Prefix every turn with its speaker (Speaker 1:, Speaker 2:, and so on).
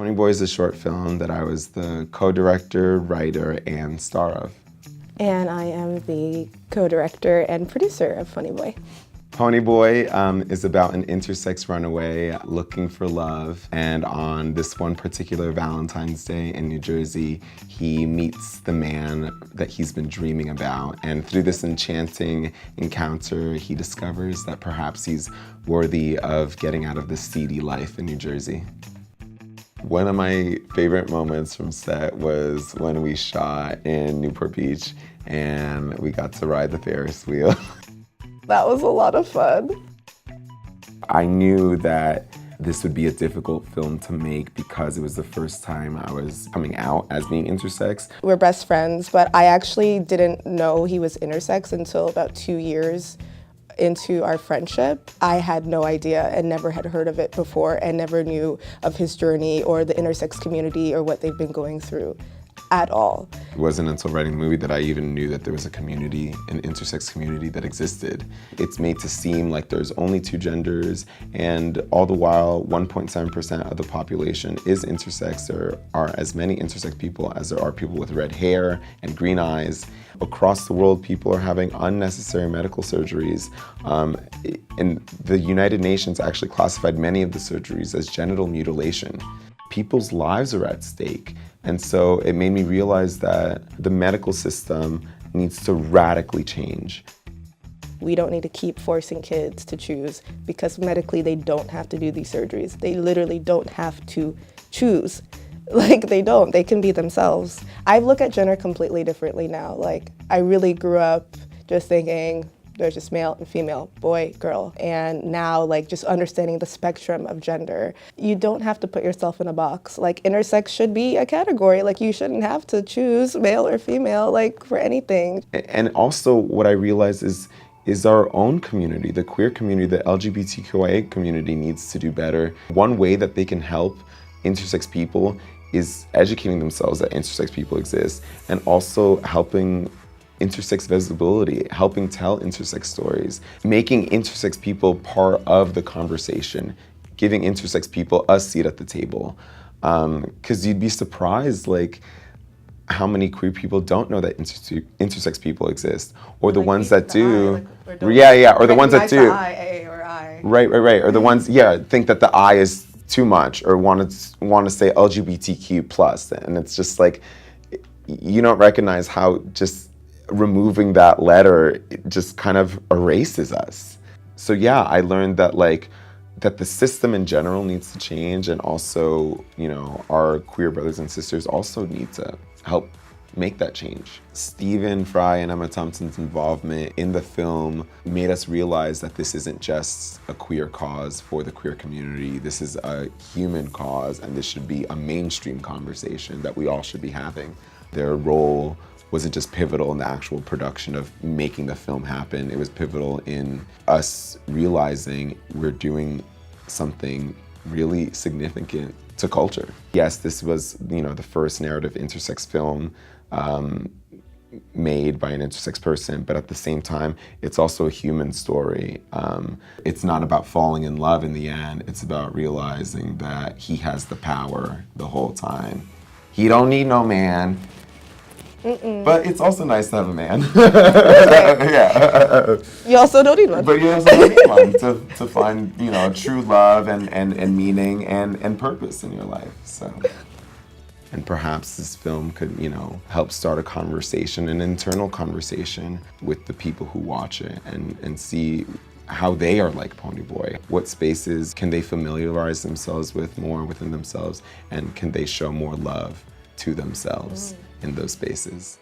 Speaker 1: Ponyboi is a short film that I was the co-director, writer, and star of.
Speaker 2: And I am the co-director and producer of Ponyboi.
Speaker 1: Ponyboi is about an intersex runaway looking for love, and on this one particular Valentine's Day in New Jersey, he meets the man that he's been dreaming about, and through this enchanting encounter, he discovers that perhaps he's worthy of getting out of this seedy life in New Jersey. One of my favorite moments from set was when we shot in Newport Beach and we got to ride the Ferris wheel.
Speaker 2: That was a lot of fun.
Speaker 1: I knew that this would be a difficult film to make because it was the first time I was coming out as being intersex.
Speaker 2: We're best friends, but I actually didn't know he was intersex until about 2 years into our friendship. I had no idea and never had heard of it before and never knew of his journey or the intersex community or what they've been going through at all.
Speaker 1: It wasn't until writing the movie that I even knew that there was a community, an intersex community that existed. It's made to seem like there's only 2 genders, and all the while 1.7% of the population is intersex. There are as many intersex people as there are people with red hair and green eyes. Across the world, people are having unnecessary medical surgeries. And the United Nations actually classified many of the surgeries as genital mutilation. People's lives are at stake. And so it made me realize that the medical system needs to radically change.
Speaker 2: We don't need to keep forcing kids to choose because medically they don't have to do these surgeries. They literally don't have to choose. Like, they don't. They can be themselves. I look at gender completely differently now. Like, I really grew up just thinking there's just male and female, boy, girl. And now, like, just understanding the spectrum of gender. You don't have to put yourself in a box. Like, intersex should be a category. Like, you shouldn't have to choose male or female, like, for anything.
Speaker 1: And also what I realized is our own community, the queer community, the LGBTQIA community needs to do better. One way that they can help intersex people is educating themselves that intersex people exist, and also helping intersex visibility, helping tell intersex stories, making intersex people part of the conversation, giving intersex people a seat at the table. Because you'd be surprised, like, how many queer people don't know that intersex people exist, or the ones that do. Or the ones that do. Right. Or the ones, think that the I is too much, or want to say LGBTQ+, and it's just like, you don't recognize how just removing that letter just kind of erases us. So yeah, I learned that that the system in general needs to change, and also, you know, our queer brothers and sisters also need to help make that change. Stephen Fry and Emma Thompson's involvement in the film made us realize that this isn't just a queer cause for the queer community. This is a human cause, and this should be a mainstream conversation that we all should be having. Their role wasn't just pivotal in the actual production of making the film happen, it was pivotal in us realizing we're doing something really significant to culture. Yes, this was, you know, the first narrative intersex film made by an intersex person, but at the same time, it's also a human story. It's not about falling in love in the end, it's about realizing that he has the power the whole time. He don't need no man. But it's also nice to have a man. Yeah.
Speaker 2: You also don't need one.
Speaker 1: But you also don't need one to find, you know, true love and meaning and purpose in your life. So, and perhaps this film could, you know, help start a conversation, an internal conversation with the people who watch it, and see how they are like Ponyboi. What spaces can they familiarize themselves with more within themselves, and can they show more love to themselves in those spaces?